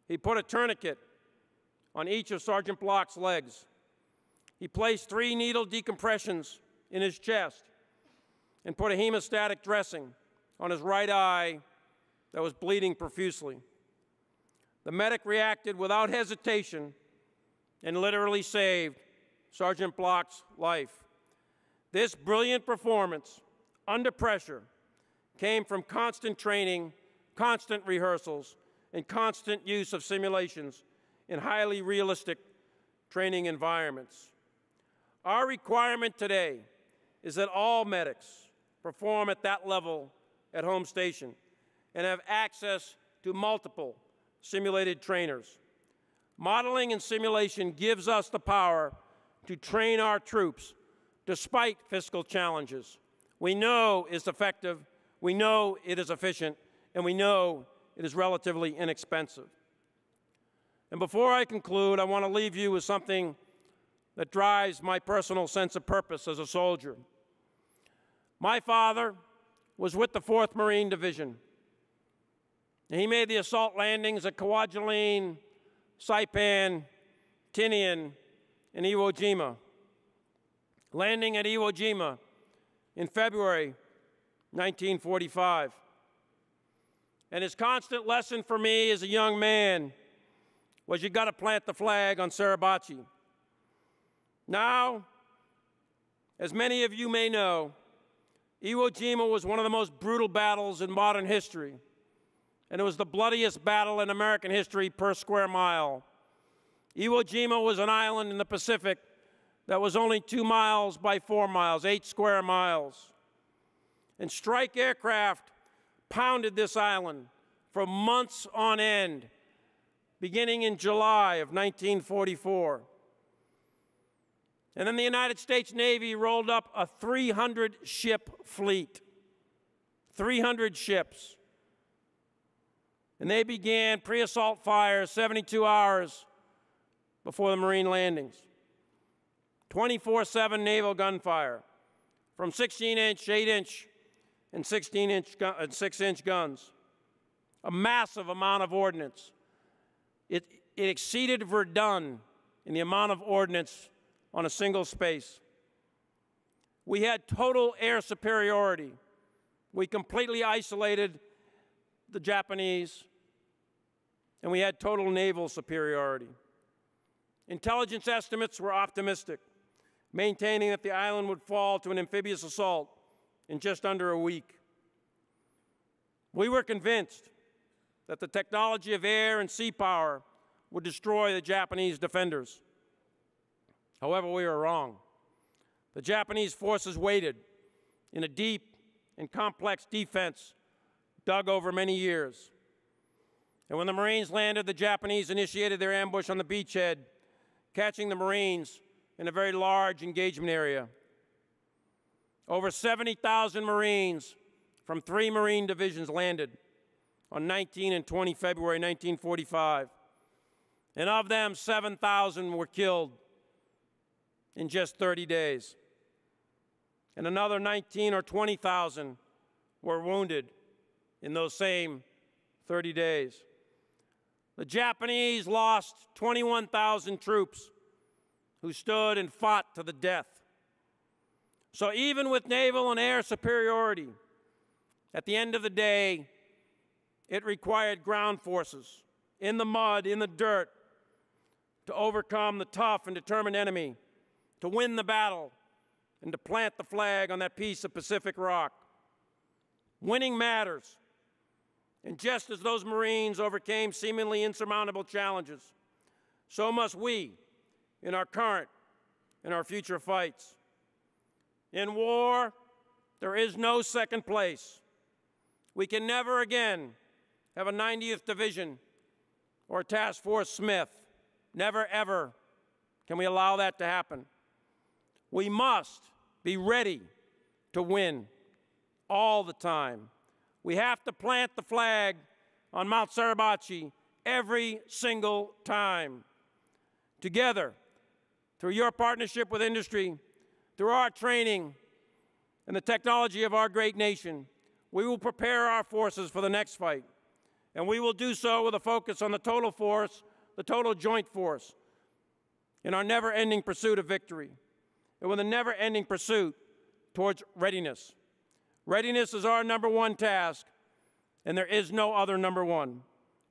F: He put a tourniquet on each of Sergeant Block's legs. He placed 3 needle decompressions in his chest and put a hemostatic dressing on his right eye that was bleeding profusely. The medic reacted without hesitation and literally saved Sergeant Block's life. This brilliant performance under pressure came from constant training, constant rehearsals, and constant use of simulations in highly realistic training environments. Our requirement today is that all medics perform at that level at home station and have access to multiple simulated trainers. Modeling and simulation gives us the power to train our troops despite fiscal challenges. We know it's effective, we know it is efficient, and we know it is relatively inexpensive. And before I conclude, I want to leave you with something that drives my personal sense of purpose as a soldier. My father was with the 4th Marine Division. And he made the assault landings at Kwajalein, Saipan, Tinian, and Iwo Jima. Landing at Iwo Jima in February 1945. And his constant lesson for me as a young man was you got to plant the flag on Suribachi. Now, as many of you may know, Iwo Jima was one of the most brutal battles in modern history, and it was the bloodiest battle in American history per square mile. Iwo Jima was an island in the Pacific that was only 2 miles by 4 miles, 8 square miles. And strike aircraft pounded this island for months on end, beginning in July of 1944. And then the United States Navy rolled up a 300-ship fleet, 300 ships. And they began pre-assault fire 72 hours before the Marine landings. 24/7 naval gunfire from 16-inch, 8-inch, and 16-inch, 6-inch guns. A massive amount of ordnance. It exceeded Verdun in the amount of ordnance on a single space. We had total air superiority. We completely isolated the Japanese, and we had total naval superiority. Intelligence estimates were optimistic, maintaining that the island would fall to an amphibious assault in just under a week. We were convinced that the technology of air and sea power would destroy the Japanese defenders. However, we were wrong. The Japanese forces waited in a deep and complex defense dug over many years. And when the Marines landed, the Japanese initiated their ambush on the beachhead, catching the Marines in a very large engagement area. Over 70,000 Marines from 3 Marine divisions landed on 19 and 20 February 1945. And of them, 7,000 were killed in just 30 days. And another 19 or 20,000 were wounded in those same 30 days. The Japanese lost 21,000 troops who stood and fought to the death. So even with naval and air superiority, at the end of the day, It required ground forces in the mud, in the dirt, to overcome the tough and determined enemy, to win the battle, and to plant the flag on that piece of Pacific rock. Winning matters. And just as those Marines overcame seemingly insurmountable challenges, so must we in our current and our future fights. In war, there is no second place. We can never again have a 90th Division or a Task Force Smith. Never, ever can we allow that to happen. We must be ready to win all the time. We have to plant the flag on Mount Suribachi every single time. Together, through your partnership with industry, through our training and the technology of our great nation, we will prepare our forces for the next fight. And we will do so with a focus on the total force, the total joint force, in our never-ending pursuit of victory, and with a never-ending pursuit towards readiness. Readiness is our #1 task, and there is no other #1.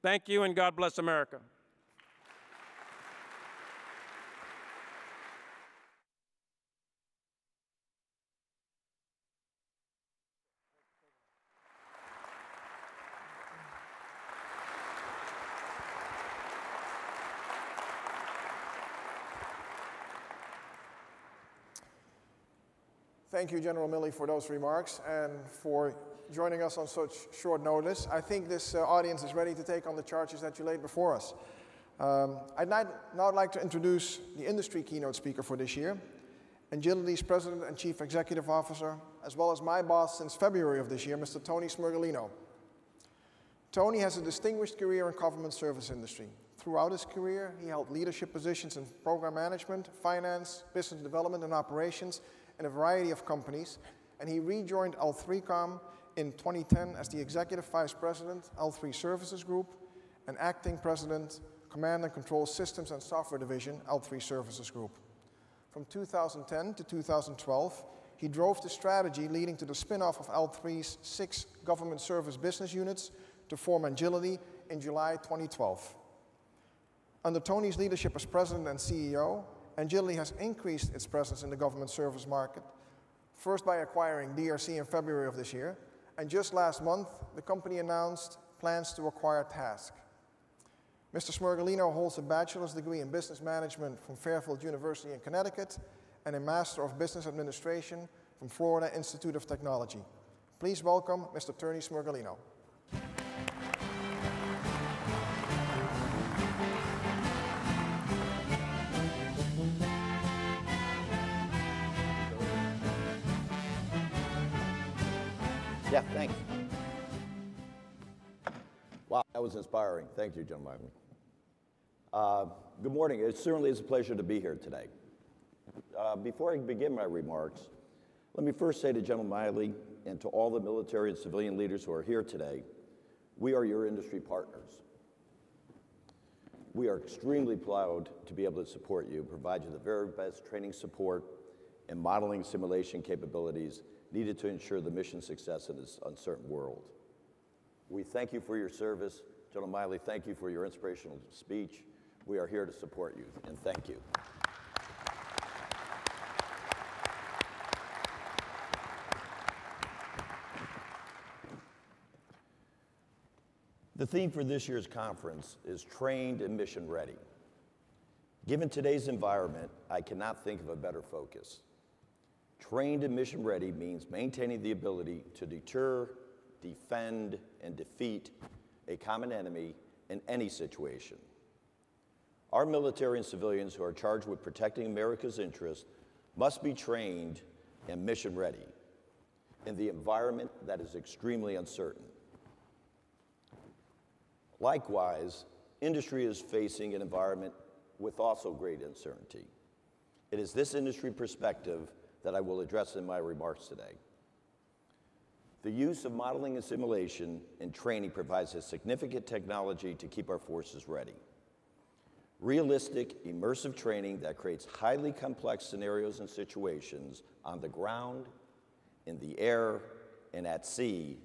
F: Thank you, and God bless America.
A: Thank you, General Milley, for those remarks and for joining us on such short notice. I think this audience is ready to take on the charges that you laid before us. I'd now like to introduce the industry keynote speaker for this year, Agility's President and Chief Executive Officer, as well as my boss since February of this year, Mr. Tony Smirgalino. Tony has a distinguished career in government service industry. Throughout his career, he held leadership positions in program management, finance, business development, and operations in a variety of companies, and he rejoined L3Com in 2010 as the Executive Vice President, L3 Services Group, and Acting President, Command and Control Systems and Software Division, L3 Services Group. From 2010 to 2012, he drove the strategy leading to the spin-off of L3's 6 government service business units to form Agility in July 2012. Under Tony's leadership as President and CEO, Agility has increased its presence in the government service market, first by acquiring DRC in February of this year, and just last month, the company announced plans to acquire Task. Mr. Smirgalino holds a bachelor's degree in business management from Fairfield University in Connecticut and a Master of Business Administration from Florida Institute of Technology. Please welcome Mr. Tony Smirgalino.
G: Yeah, thanks. Wow, that was inspiring. Thank you, General Miley. Good morning. It certainly is a pleasure to be here today. Before I begin my remarks, let me first say to General Miley and to all the military and civilian leaders who are here today, we are your industry partners. We are extremely proud to be able to support you, provide you the very best training support and modeling simulation capabilities needed to ensure the mission success in this uncertain world. We thank you for your service. General Miley, thank you for your inspirational speech. We are here to support you, and thank you. The theme for this year's conference is Trained and Mission Ready. Given today's environment, I cannot think of a better focus. Trained and mission ready means maintaining the ability to deter, defend, and defeat a common enemy in any situation. Our military and civilians who are charged with protecting America's interests must be trained and mission ready in the environment that is extremely uncertain. Likewise, industry is facing an environment with also great uncertainty. It is this industry perspective that I will address in my remarks today. The use of modeling and simulation and training provides a significant technology to keep our forces ready. Realistic, immersive training that creates highly complex scenarios and situations on the ground, in the air, and at sea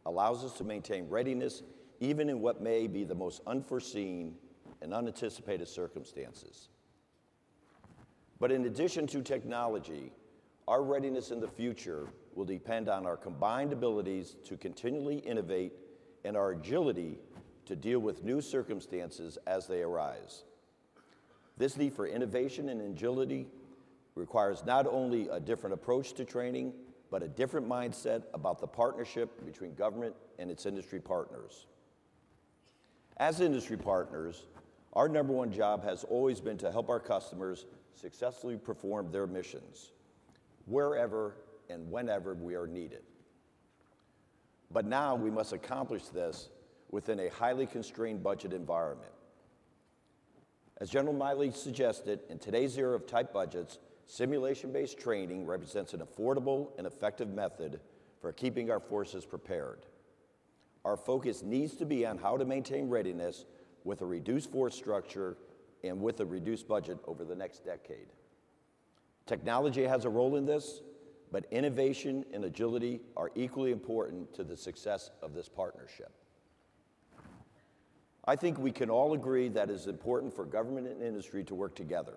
G: allows us to maintain readiness even in what may be the most unforeseen and unanticipated circumstances. But in addition to technology, our readiness in the future will depend on our combined abilities to continually innovate and our agility to deal with new circumstances as they arise. This need for innovation and agility requires not only a different approach to training, but a different mindset about the partnership between government and its industry partners. As industry partners, our number one job has always been to help our customers successfully perform their missions, wherever and whenever we are needed. But now we must accomplish this within a highly constrained budget environment. As General Miley suggested, in today's era of tight budgets, simulation-based training represents an affordable and effective method for keeping our forces prepared. Our focus needs to be on how to maintain readiness with a reduced force structure and with a reduced budget over the next decade. Technology has a role in this, but innovation and agility are equally important to the success of this partnership. I think we can all agree that it is important for government and industry to work together.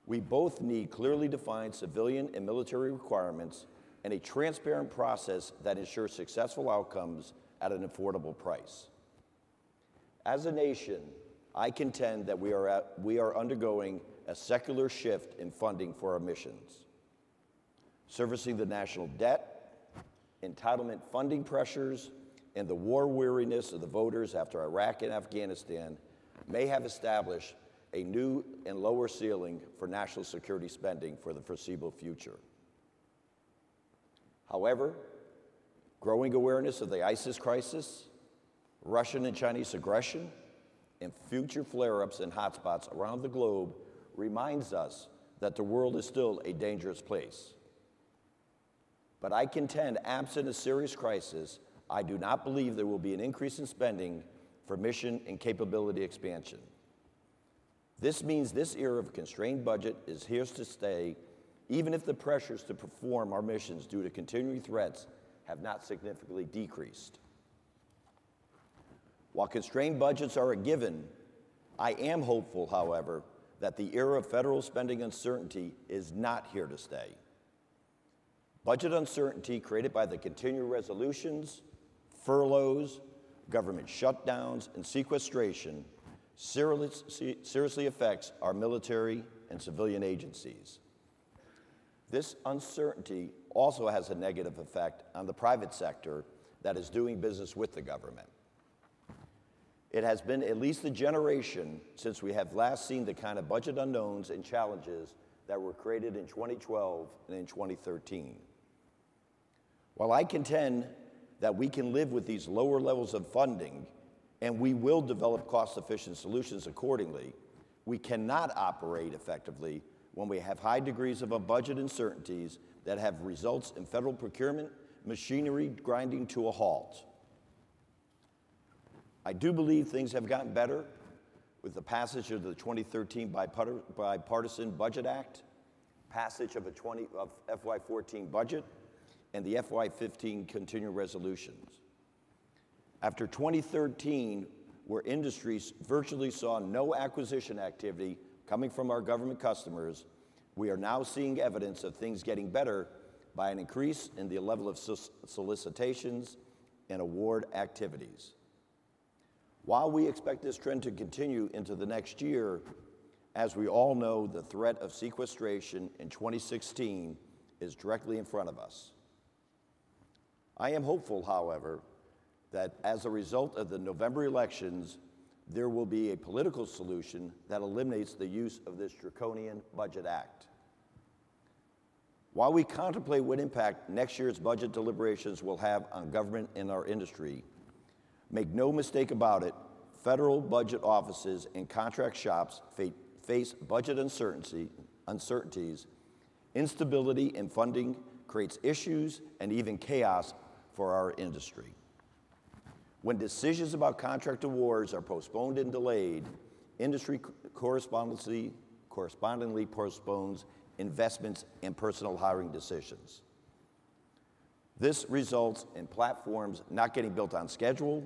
G: We both need clearly defined civilian and military requirements and a transparent process that ensures successful outcomes at an affordable price. As a nation, I contend that we are undergoing a secular shift in funding for our missions. Servicing the national debt, entitlement funding pressures, and the war weariness of the voters after Iraq and Afghanistan may have established a new and lower ceiling for national security spending for the foreseeable future. However, growing awareness of the ISIS crisis, Russian and Chinese aggression, and future flare-ups and hotspots around the globe reminds us that the world is still a dangerous place. But I contend, absent a serious crisis, I do not believe there will be an increase in spending for mission and capability expansion. This means this era of constrained budget is here to stay, even if the pressures to perform our missions due to continuing threats have not significantly decreased. While constrained budgets are a given, I am hopeful, however, that the era of federal spending uncertainty is not here to stay. Budget uncertainty created by the continuing resolutions, furloughs, government shutdowns, and sequestration seriously affects our military and civilian agencies. This uncertainty also has a negative effect on the private sector that is doing business with the government. It has been at least a generation since we have last seen the kind of budget unknowns and challenges that were created in 2012 and in 2013. While I contend that we can live with these lower levels of funding, and we will develop cost-efficient solutions accordingly, we cannot operate effectively when we have high degrees of budget uncertainties that have results in federal procurement machinery grinding to a halt. I do believe things have gotten better with the passage of the 2013 Bipartisan Budget Act, passage of FY14 budget, and the FY15 continuing resolutions. After 2013, where industries virtually saw no acquisition activity coming from our government customers, we are now seeing evidence of things getting better by an increase in the level of solicitations and award activities. While we expect this trend to continue into the next year, as we all know, the threat of sequestration in 2016 is directly in front of us. I am hopeful, however, that as a result of the November elections, there will be a political solution that eliminates the use of this draconian budget act. While we contemplate what impact next year's budget deliberations will have on government and our industry, make no mistake about it, federal budget offices and contract shops face budget uncertainties, instability in funding creates issues and even chaos for our industry. When decisions about contract awards are postponed and delayed, industry correspondingly postpones investments and personnel hiring decisions. This results in platforms not getting built on schedule,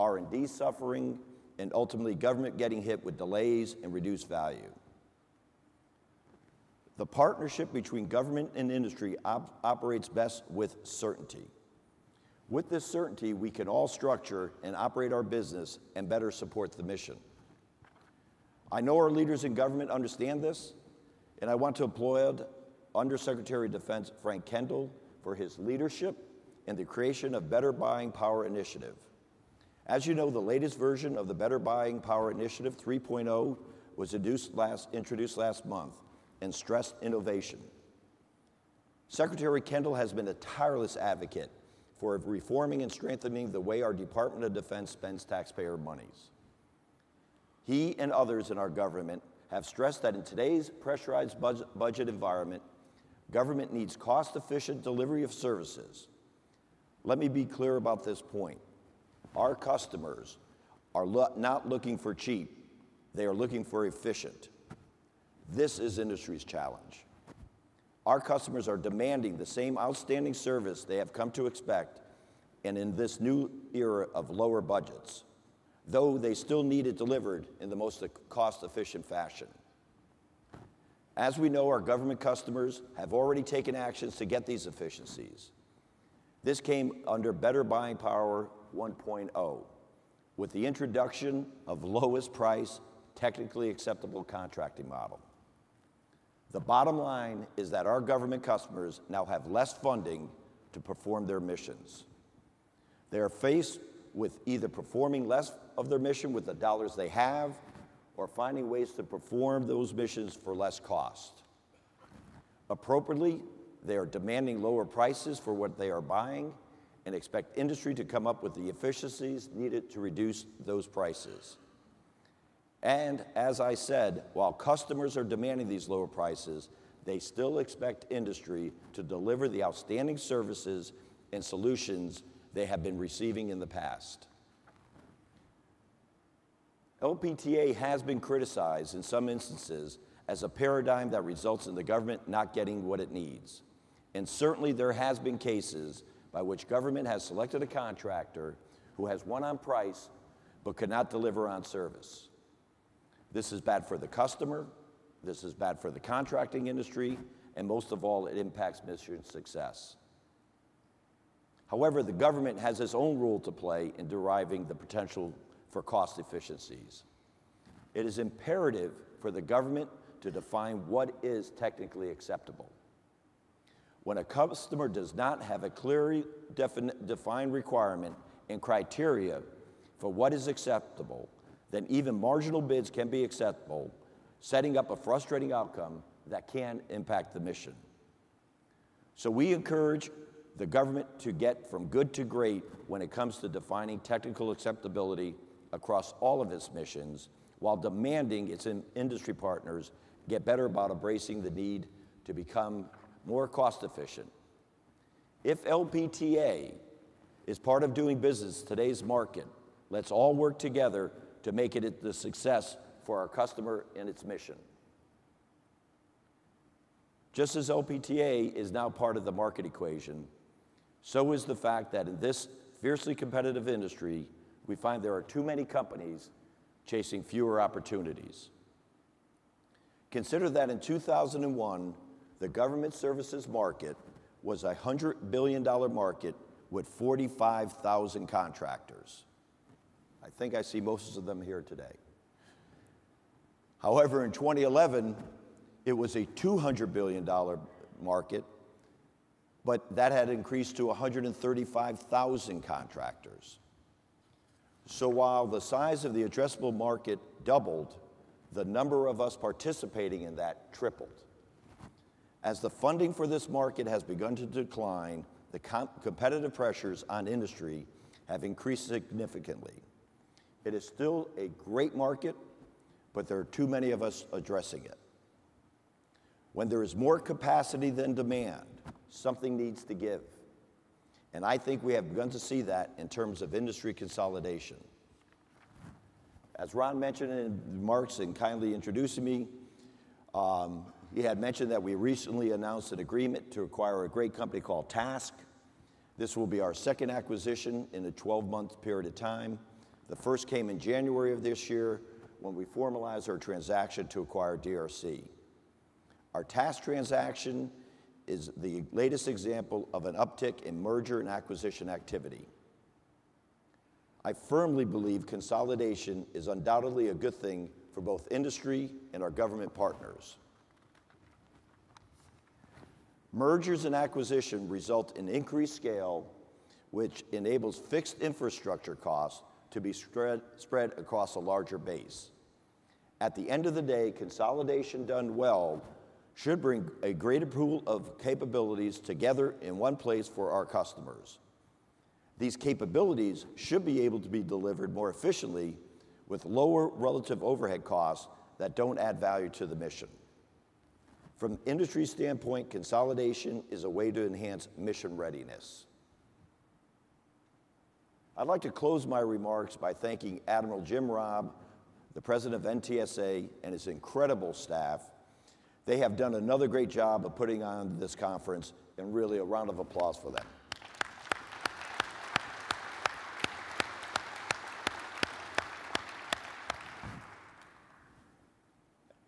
G: R&D suffering, and ultimately government getting hit with delays and reduced value. The partnership between government and industry operates best with certainty. With this certainty, we can all structure and operate our business and better support the mission. I know our leaders in government understand this, and I want to applaud Undersecretary of Defense Frank Kendall for his leadership in the creation of Better Buying Power Initiative. As you know, the latest version of the Better Buying Power Initiative 3.0 was introduced last month and stressed innovation. Secretary Kendall has been a tireless advocate for reforming and strengthening the way our Department of Defense spends taxpayer monies. He and others in our government have stressed that in today's pressurized budget environment, government needs cost-efficient delivery of services. Let me be clear about this point. Our customers are not looking for cheap, they are looking for efficient. This is industry's challenge. Our customers are demanding the same outstanding service they have come to expect, and in this new era of lower budgets, though they still need it delivered in the most cost-efficient fashion. As we know, our government customers have already taken actions to get these efficiencies. This came under Better Buying Power 1.0, with the introduction of lowest price, technically acceptable contracting model. The bottom line is that our government customers now have less funding to perform their missions. They are faced with either performing less of their mission with the dollars they have, or finding ways to perform those missions for less cost. Appropriately, they are demanding lower prices for what they are buying and expect industry to come up with the efficiencies needed to reduce those prices. And as I said, while customers are demanding these lower prices, they still expect industry to deliver the outstanding services and solutions they have been receiving in the past. LPTA has been criticized in some instances as a paradigm that results in the government not getting what it needs. And certainly there has been cases by which government has selected a contractor who has won on price but could not deliver on service. This is bad for the customer, this is bad for the contracting industry, and most of all, it impacts mission success. However, the government has its own role to play in deriving the potential for cost efficiencies. It is imperative for the government to define what is technically acceptable. When a customer does not have a clearly defined requirement and criteria for what is acceptable, then even marginal bids can be acceptable, setting up a frustrating outcome that can impact the mission. So we encourage the government to get from good to great when it comes to defining technical acceptability across all of its missions, while demanding its industry partners get better about embracing the need to become more cost efficient. If LPTA is part of doing business in today's market, let's all work together to make it the success for our customer and its mission. Just as LPTA is now part of the market equation, so is the fact that in this fiercely competitive industry, we find there are too many companies chasing fewer opportunities. Consider that in 2001, the government services market was a $100 billion market with 45,000 contractors. I think I see most of them here today. However, in 2011, it was a $200 billion market, but that had increased to 135,000 contractors. So while the size of the addressable market doubled, the number of us participating in that tripled. As the funding for this market has begun to decline, the competitive pressures on industry have increased significantly. It is still a great market, but there are too many of us addressing it. When there is more capacity than demand, something needs to give. And I think we have begun to see that in terms of industry consolidation. As Ron mentioned in remarks and kindly introducing me, he had mentioned that we recently announced an agreement to acquire a great company called Task. This will be our second acquisition in a 12-month period of time. The first came in January of this year when we formalized our transaction to acquire DRC. Our TASK transaction is the latest example of an uptick in merger and acquisition activity. I firmly believe consolidation is undoubtedly a good thing for both industry and our government partners. Mergers and acquisition result in increased scale, which enables fixed infrastructure costs to be spread across a larger base. At the end of the day, consolidation done well should bring a greater pool of capabilities together in one place for our customers. These capabilities should be able to be delivered more efficiently with lower relative overhead costs that don't add value to the mission. From industry standpoint, consolidation is a way to enhance mission readiness. I'd like to close my remarks by thanking Admiral Jim Robb, the president of NTSA, and his incredible staff. They have done another great job of putting on this conference, and really a round of applause for them.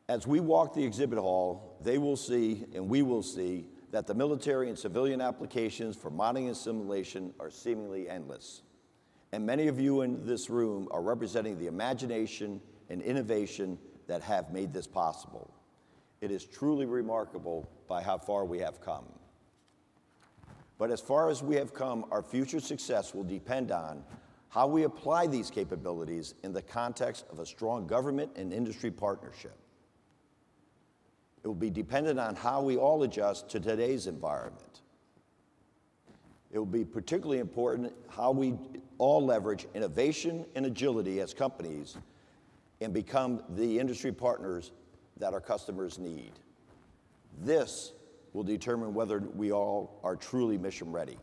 G: As we walk the exhibit hall, they will see, and we will see, that the military and civilian applications for modeling and simulation are seemingly endless. And many of you in this room are representing the imagination and innovation that have made this possible. It is truly remarkable by how far we have come. But as far as we have come, our future success will depend on how we apply these capabilities in the context of a strong government and industry partnership. It will be dependent on how we all adjust to today's environment. It will be particularly important how we all leverage innovation and agility as companies and become the industry partners that our customers need. This will determine whether we all are truly mission ready.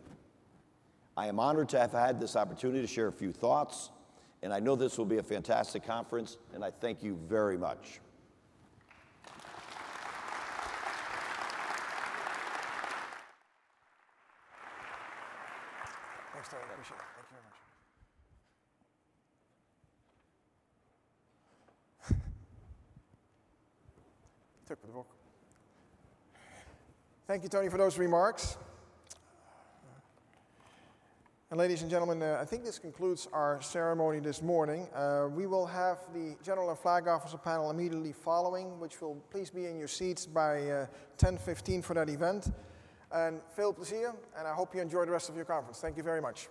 G: I am honored to have had this opportunity to share a few thoughts, and I know this will be a fantastic conference, and I thank you very much.
A: Thanks, Terry. Appreciate it. Thank you very much. Thank you, Tony, for those remarks. And ladies and gentlemen, I think this concludes our ceremony this morning. We will have the General and Flag Officer panel immediately following, which will please be in your seats by 10:15 for that event. And veel plezier, and I hope you enjoy the rest of your conference. Thank you very much.